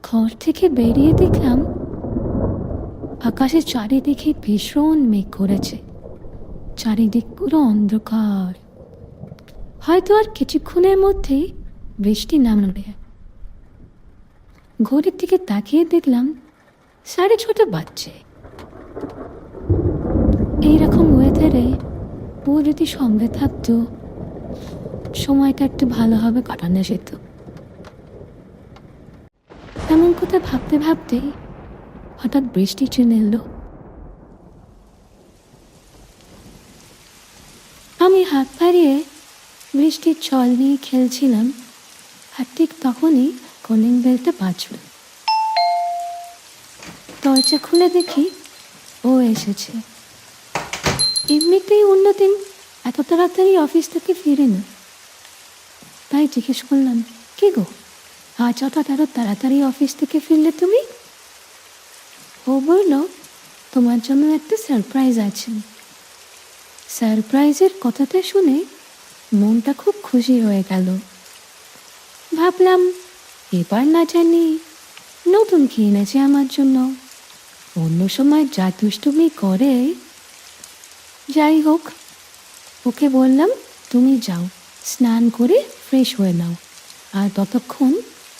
ঘর থেকে বেরিয়ে দেখলাম আকাশের চারিদিকে ভীষণ মেঘ করেছে। চারিদিক পুরো অন্ধকার, হয়তো আর কিছুক্ষণের মধ্যেই বৃষ্টি নামবে। ঘড়ির দিকে তাকিয়ে দেখলাম 6:30 বাজছে। এইরকম ওয়েদারে ও যদি সঙ্গে থাকতো, সময়টা একটু ভালোভাবে কাটানো যেত। এমন কথা ভাবতে ভাবতে হঠাৎ বৃষ্টি চলে এলো। আমি হাত বাড়িয়ে বৃষ্টির জল নিয়ে খেলছিলাম, আর ঠিক তখনই কলিং বেলটা বাজল। দরজা খুলে দেখি ও এসেছে। এমনিতেই অন্যদিন এত তাড়াতাড়ি অফিস থেকে ফিরে না, তাই জিজ্ঞেস করলাম, কি গো, আজ হঠাৎ এত তাড়াতাড়ি অফিস থেকে ফিরলে তুমি? ও বলল, তোমার জন্য একটা সারপ্রাইজ আছে। সারপ্রাইজের কথাটা শুনে মনটা খুব খুশি হয়ে গেল। ভাবলাম, এবার না জানি নতুন কি এনেছে আমার জন্য। অন্য সময় যা দুষ্টুমি করে। যাই হোক, ওকে বললাম, তুমি যাও, স্নান করে ফ্রেশ হয়ে নাও, আর ততক্ষণ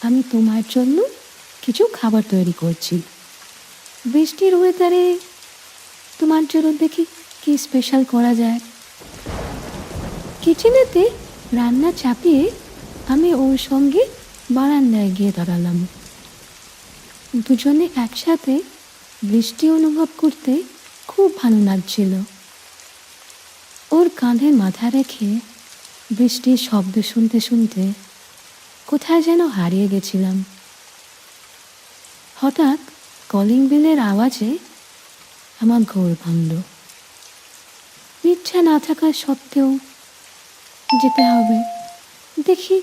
আমি তোমার জন্য কিছু খাবার তৈরি করছি। বৃষ্টির ওয়েদারে তোমার জন্য দেখি কি স্পেশাল করা যায়। কিচেনেতে রান্না চাপিয়ে আমি ওর সঙ্গে বারান্দায় গিয়ে দাঁড়ালাম। দুজনে একসাথে বৃষ্টি অনুভব করতে খুব ভালো লাগছিল। ওর কাঁধে মাথা রেখে বৃষ্টির শব্দ শুনতে শুনতে কোথায় যেন হারিয়ে গেছিলাম। হঠাৎ কলিং বেলের আওয়াজে আমার ঘোর ভাঙল। ইচ্ছা না থাকা সত্ত্বেও যেতে হবে। দেখি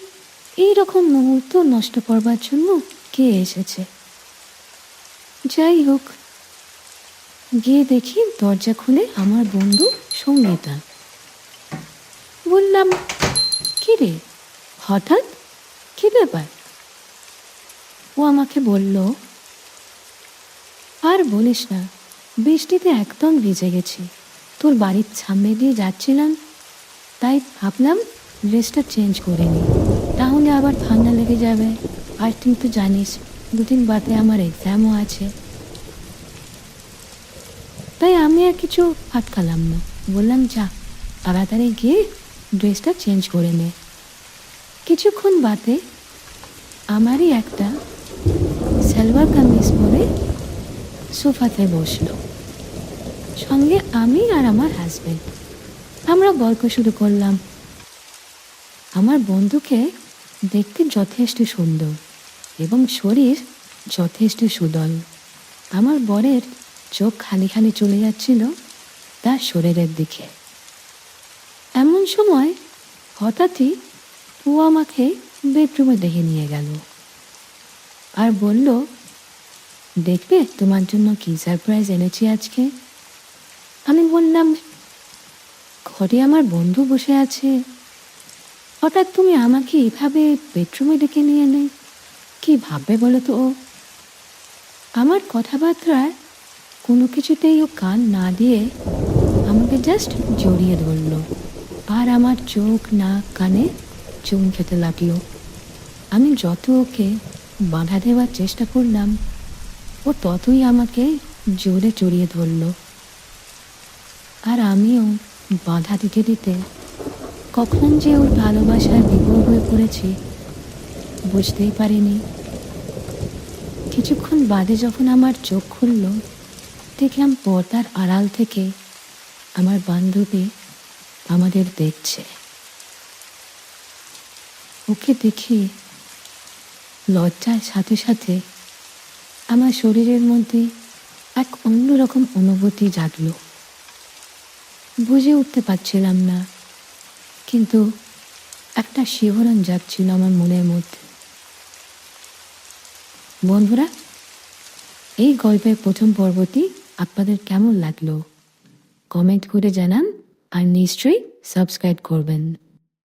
এইরকম মুহূর্ত নষ্ট করবার জন্য কে এসেছে। যাই হোক, গিয়ে দেখি দরজা খুলে আমার বন্ধু সঙ্গীতা। বললাম, কি রে, হঠাৎ কি ব্যাপার? ও আমাকে বলল, আর বলিস না, বৃষ্টিতে একদম ভিজে গেছি। তোর বাড়ির সামনে দিয়ে যাচ্ছিলাম, তাই ভাবলাম ড্রেসটা চেঞ্জ করে নিই, তাহলে আবার ঠান্ডা লেগে যাবে। আর তুই তো জানিস 2 দিন বাদে আমার এক্সামও আছে। তাই আমি আর কিছু আটকালাম না, বললাম, যা তাড়াতাড়ি গিয়ে ড্রেসটা চেঞ্জ করে নে। কিছুক্ষণ বাদে আমারই একটা সালোয়ার কামিজ পরে সোফাতে বসলো, সঙ্গে আমি আর আমার হাজব্যান্ড। আমরা গল্প শুরু করলাম। আমার বন্ধুকে দেখতে যথেষ্ট সুন্দর এবং শরীর যথেষ্ট সুদল। আমার বরের চোখ খালি খালি চলে যাচ্ছিল তার শরীরের দিকে। এমন সময় হঠাৎই ও আমাকে বেডরুমে ডেকে নিয়ে গেল আর বলল, দেখবে তোমার জন্য কি সারপ্রাইজ এনেছি আজকে। আমি বললাম, ঘরে আমার বন্ধু বসে আছে, হঠাৎ তুমি আমাকে এভাবে বেডরুমে ডেকে নিয়ে এলে, কি ভাববে বলো তো ও? আমার কথাবার্তার কোনো কিছুতেই ও কান না দিয়ে আমাকে জাস্ট জড়িয়ে ধরল আর আমার চোখ নাক কানে চুম খেতে লাগলো। আমি যত ওকে বাধা দেওয়ার চেষ্টা করলাম, ও ততই আমাকে জোরে জড়িয়ে ধরল। আর আমিও বাধা দিতে দিতে কখন যে ওর ভালোবাসায় বিভোর হয়ে পড়েছি বুঝতেই পারিনি। কিছুক্ষণ বাদে যখন আমার চোখ খুলল, দেখলাম পর্দার আড়াল থেকে আমার বান্ধবী আমাদের দেখছে। ওকে দেখে লজ্জার সাথে সাথে আমার শরীরের মধ্যে এক অন্যরকম অনুভূতি জাগলো। বুঝে উঠতে পারছিলাম না, কিন্তু একটা শিহরণ জাগছিল আমার মনের মধ্যে। বন্ধুরা, এই গল্পের প্রথম পর্বটি আপনাদের কেমন লাগলো কমেন্ট করে জানান, আর নিশ্চয়ই সাবস্ক্রাইব করবেন।